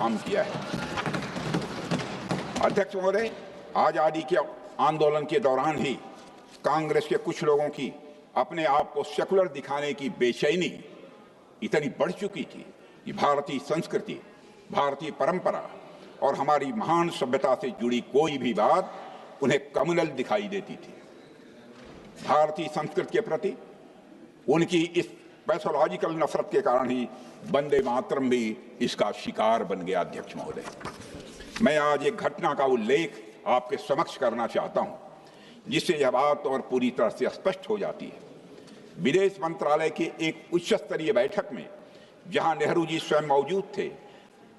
काम किया है। अध्यक्ष महोदय, आजादी के आंदोलन के दौरान ही कांग्रेस के कुछ लोगों की अपने आप को सेकुलर दिखाने की बेचैनी इतनी बढ़ चुकी थी कि भारतीय संस्कृति, भारतीय परंपरा और हमारी महान सभ्यता से जुड़ी कोई भी बात उन्हें कम्युनल दिखाई देती थी। भारतीय संस्कृति के प्रति उनकी इस पैथोलॉजिकल नफरत के कारण ही वंदे मातरम भी इसका शिकार बन गया। अध्यक्ष महोदय, मैं आज एक घटना का उल्लेख आपके समक्ष करना चाहता हूं जिससे यह बात और पूरी तरह से स्पष्ट हो जाती है। विदेश मंत्रालय की एक उच्च स्तरीय बैठक में जहां नेहरू जी स्वयं मौजूद थे,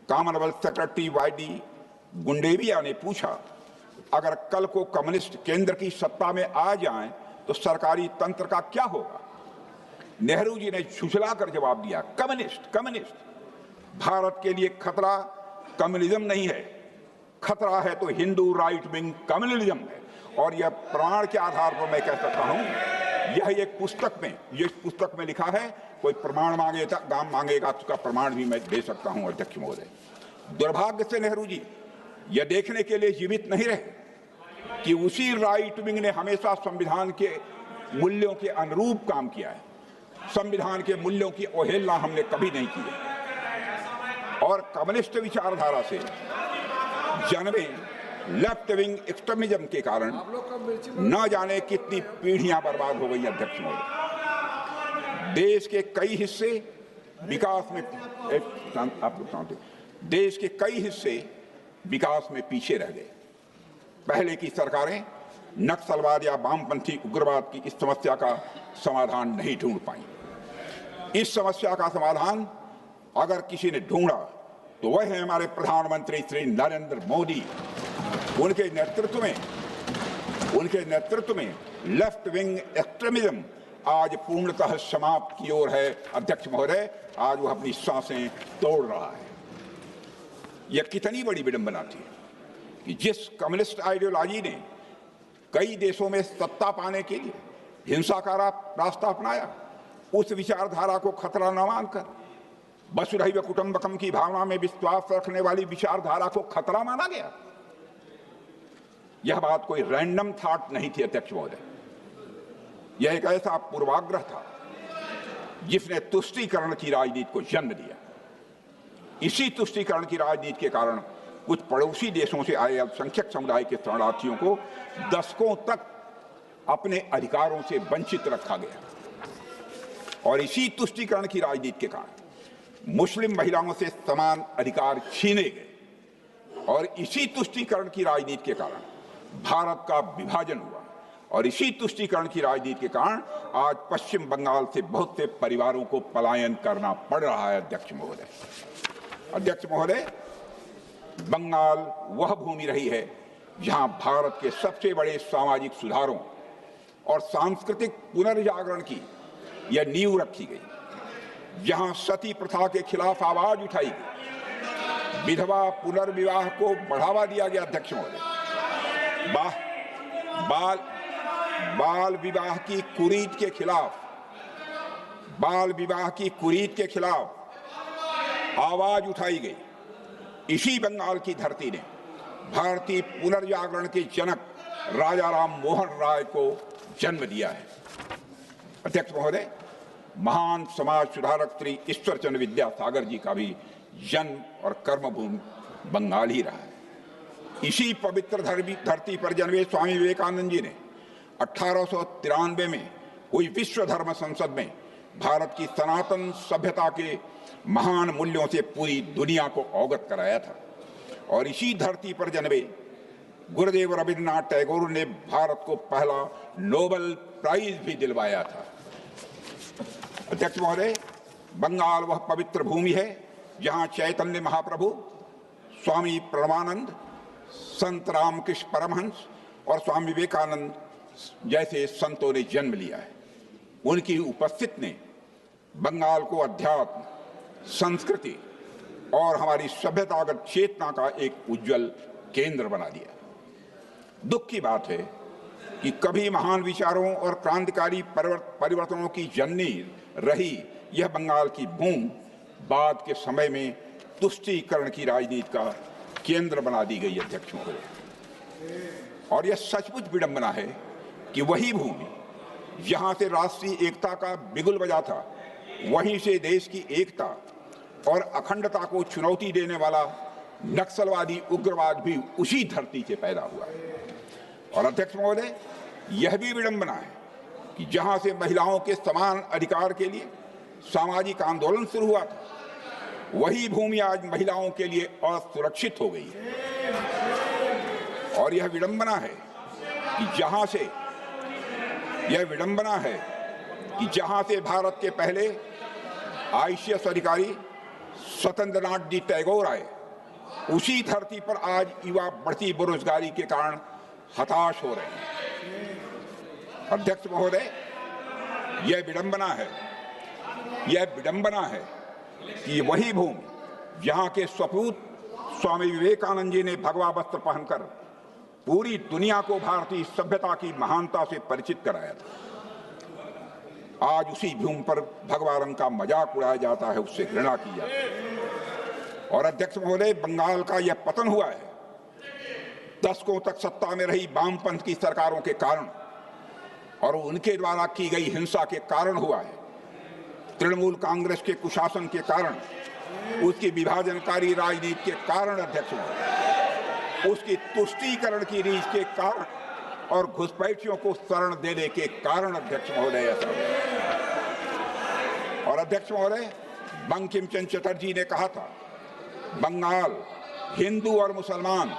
कॉमनवेल्थ सेक्रेटरी वाईडी गुंडेविया ने पूछा, अगर कल को कम्युनिस्ट केंद्र की सत्ता में आ जाएं तो सरकारी तंत्र का क्या होगा? नेहरू जी ने झुठलाकर जवाब दिया, कम्युनिस्ट। भारत के लिए खतरा कम्युनिज्म नहीं है, खतरा है तो हिंदू राइट विंग कम्युनिज्म है। और यह प्रमाण के आधार पर मैं कह सकता हूं, यह एक पुस्तक में लिखा है। कोई प्रमाण मांगेगा तो उसका प्रमाण भी मैं दे सकता हूं। अध्यक्ष महोदय, दुर्भाग्य से नेहरू जी यह देखने के लिए जीवित नहीं रहे कि उसी राइट विंग ने हमेशा संविधान के मूल्यों के अनुरूप काम किया है। संविधान के मूल्यों की अवहेलना हमने कभी नहीं की है और कम्युनिस्ट विचारधारा से जन्मे लेफ्ट विंग एक्सट्रीमिज्म के कारण न जाने कितनी पीढ़ियां बर्बाद हो गई। अध्यक्ष महोदय, देश के कई हिस्से विकास में पीछे रह गए। पहले की सरकारें नक्सलवाद या वामपंथी उग्रवाद की इस समस्या का समाधान नहीं ढूंढ पाई। इस समस्या का समाधान अगर किसी ने ढूंढा तो वह है हमारे प्रधानमंत्री श्री नरेंद्र मोदी। उनके नेतृत्व में लेफ्ट विंग एक्सट्रीमिज्म आज पूर्णतः समाप्त की ओर है। अध्यक्ष महोदय, आज वह अपनी सांसें तोड़ रहा है। यह कितनी बड़ी विडंबना थी कि जिस कम्युनिस्ट आइडियोलॉजी ने कई देशों में सत्ता पाने के लिए हिंसा का रास्ता अपनाया, उस विचारधारा को खतरा न मानकर वसुधैव कुटुंबकम की भावना में विश्वास रखने वाली विचारधारा को खतरा माना गया। यह बात कोई रैंडम थॉट नहीं थी। अध्यक्ष महोदय, यह एक ऐसा पूर्वाग्रह था जिसने तुष्टीकरण की राजनीति को जन्म दिया। इसी तुष्टीकरण की राजनीति के कारण कुछ पड़ोसी देशों से आए अल्पसंख्यक समुदाय के शरणार्थियों को दशकों तक अपने अधिकारों से वंचित रखा गया और इसी तुष्टीकरण की राजनीति के कारण मुस्लिम महिलाओं से समान अधिकार छीने गए और इसी तुष्टीकरण की राजनीति के कारण भारत का विभाजन हुआ और इसी तुष्टीकरण की राजनीति के कारण आज पश्चिम बंगाल से बहुत से परिवारों को पलायन करना पड़ रहा है। अध्यक्ष महोदय, बंगाल वह भूमि रही है जहां भारत के सबसे बड़े सामाजिक सुधारों और सांस्कृतिक पुनर्जागरण की यह नींव रखी गई, जहां सती प्रथा के खिलाफ आवाज उठाई गई, विधवा पुनर्विवाह को बढ़ावा दिया गया। अध्यक्ष महोदय, बाल विवाह की कुरीत के खिलाफ आवाज उठाई गई। इसी बंगाल की धरती ने भारतीय पुनर्जागरण के जनक राजा राम मोहन राय को जन्म दिया है। अध्यक्ष महोदय, महान समाज सुधारक श्री ईश्वर चंद्र विद्यासागर जी का भी जन्म और कर्मभूमि बंगाल ही रहा है। इसी पवित्र धरती पर जन्मे स्वामी विवेकानंद जी ने 1893 में हुई विश्व धर्म संसद में भारत की सनातन सभ्यता के महान मूल्यों से पूरी दुनिया को अवगत कराया था और इसी धरती पर जन्मे गुरुदेव रविन्द्रनाथ टैगोर ने भारत को पहला नोबेल प्राइज भी दिलवाया था। अध्यक्ष महोदय, बंगाल वह पवित्र भूमि है जहां चैतन्य महाप्रभु, स्वामी परमानंद, संत रामकृष्ण परमहंस और स्वामी विवेकानंद जैसे संतों ने जन्म लिया है। उनकी उपस्थिति ने बंगाल को अध्यात्म, संस्कृति और हमारी सभ्यतागत चेतना का एक उज्जवल केंद्र बना दिया। दुख की बात है कि कभी महान विचारों और क्रांतिकारी परिवर्तनों की जननी रही यह बंगाल की भूमि बाद के समय में तुष्टीकरण की राजनीति का केंद्र बना दी गई अध्यक्ष महोदय। और यह सचमुच विडंबना है कि वही भूमि जहां से राष्ट्रीय एकता का बिगुल बजा था, वहीं से देश की एकता और अखंडता को चुनौती देने वाला नक्सलवादी उग्रवाद भी उसी धरती से पैदा हुआ है। और अध्यक्ष महोदय, यह भी विडंबना है कि जहां से महिलाओं के समान अधिकार के लिए सामाजिक आंदोलन शुरू हुआ था, वही भूमि आज महिलाओं के लिए असुरक्षित हो गई है। और यह विडंबना है कि जहां से भारत के पहले आईसीएस अधिकारी स्वतंत्र नाथ जी टैगोर आए, उसी धरती पर आज युवा बढ़ती बेरोजगारी के कारण हताश हो रहे हैं। अध्यक्ष महोदय, यह विडंबना है कि वही भूमि जहां के सपूत स्वामी विवेकानंद जी ने भगवा वस्त्र पहनकर पूरी दुनिया को भारतीय सभ्यता की महानता से परिचित कराया था, आज उसी भूमि पर भगवा रंग का मजाक उड़ाया जाता है, उससे घृणा की जाती है। और अध्यक्ष महोदय, बंगाल का यह पतन हुआ है दशकों तक सत्ता में रही वामपंथ की सरकारों के कारण और उनके द्वारा की गई हिंसा के कारण हुआ है। तृणमूल कांग्रेस के कुशासन के कारण, उसकी विभाजनकारी राजनीति के कारण अध्यक्ष महोदय, उसकी तुष्टीकरण की रीत के कारण और घुसपैठियों को शरण देने के कारण अध्यक्ष महोदय ऐसा हुआ। और अध्यक्ष महोदय, बंकिम चंद्र चटर्जी ने कहा था, बंगाल हिंदू और मुसलमान,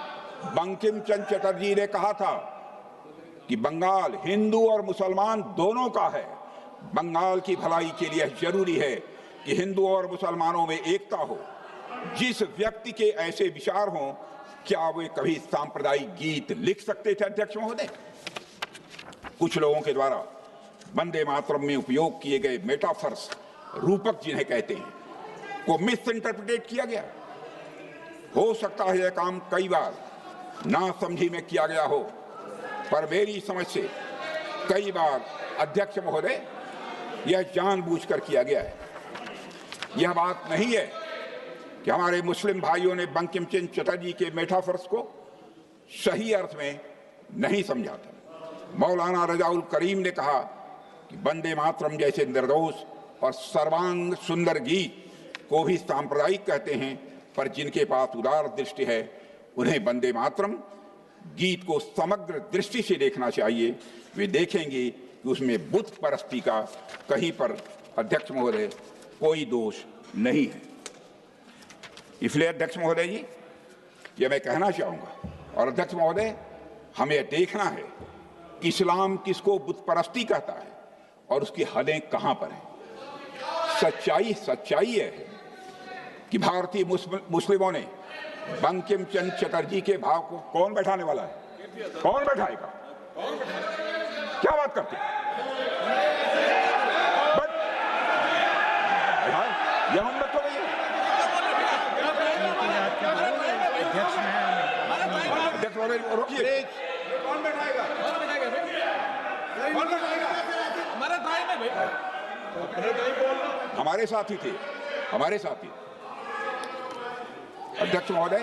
बंकिम चंद्र चटर्जी ने कहा था कि बंगाल हिंदू और मुसलमान दोनों का है। बंगाल की भलाई के लिए जरूरी है कि हिंदू और मुसलमानों में एकता हो। जिस व्यक्ति के ऐसे विचार हों, क्या वे कभी सांप्रदायिक गीत लिख सकते थे अध्यक्ष महोदय? कुछ लोगों के द्वारा वंदे मातरम में उपयोग किए गए मेटाफर्स, रूपक जिन्हें कहते हैं, को मिस इंटरप्रिटेट किया गया। हो सकता है यह काम कई बार ना समझी में किया गया हो, पर मेरी समझ से कई बार अध्यक्ष महोदय यह जानबूझकर किया गया है। यह बात नहीं है कि हमारे मुस्लिम भाइयों ने बंकिम चंद्र चटर्जी के मेटाफर्स को सही अर्थ में नहीं समझा था। मौलाना रजाउल करीम ने कहा कि वंदे मातरम जैसे निर्दोष और सर्वांग सुंदर गीत को भी सांप्रदायिक कहते हैं, पर जिनके पास उदार दृष्टि है उन्हें वंदे मातरम गीत को समग्र दृष्टि से देखना चाहिए। वे देखेंगे कि उसमें बुत परस्ती का कहीं पर अध्यक्ष महोदय कोई दोष नहीं है। इसलिए अध्यक्ष महोदय जी, यह मैं कहना चाहूंगा, और अध्यक्ष महोदय, हमें देखना है कि इस्लाम किसको बुत परस्ती कहता है और उसकी हदें कहां पर हैं। सच्चाई है कि भारतीय मुस्लिमों ने बंकिम चंद्र चटर्जी के भाव को कौन बैठाने वाला है? कौन बैठाएगा? क्या बात करते हैं? यह हम तो नहीं अध्यक्ष महोदय, रोकिए। कौन बैठाएगा? हमारे साथी थे, हमारे साथी। अध्यक्ष महोदय,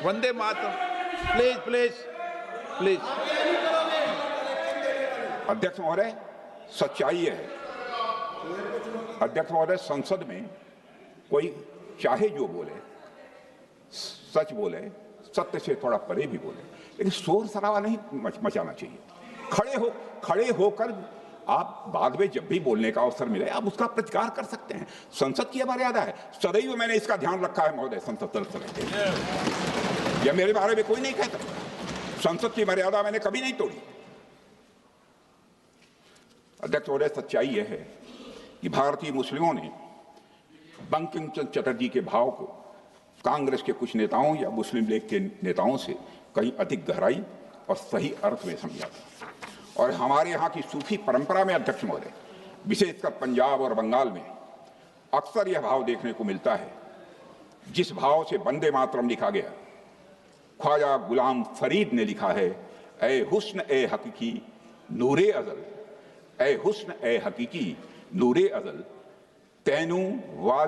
वंदे मातरम, प्लीज। अध्यक्ष महोदय, सच्चाई है अध्यक्ष महोदय, संसद में कोई चाहे जो बोले, सच बोले, सत्य से थोड़ा परे भी बोले, लेकिन शोर शराबा नहीं मचाना चाहिए। खड़े होकर आप बाद में जब भी बोलने का अवसर मिले आप उसका प्रतिकार कर सकते हैं। संसद की मर्यादा है, सदैव मैंने इसका ध्यान रखा है महोदय। संसद यह मेरे बारे में कोई नहीं कहता, संसद की मर्यादा मैंने कभी नहीं तोड़ी। अध्यक्ष महोदय, सच्चाई यह है कि भारतीय मुस्लिमों ने बंकिम चंद्र चटर्जी के भाव को कांग्रेस के कुछ नेताओं या मुस्लिम लीग के नेताओं से कहीं अधिक गहराई और सही अर्थ में समझा था। और हमारे यहाँ की सूफी परंपरा में अध्यक्ष महोदय, विशेषकर पंजाब और बंगाल में अक्सर यह भाव देखने को मिलता है। जिस भाव से वंदे मातरम लिखा गया, ख्वाजा गुलाम फरीद ने लिखा है, ए हुस्न ए हकीकी नूरे अजल, ए हुस्न ए हकीकी नूरे अजल, तेनू वाज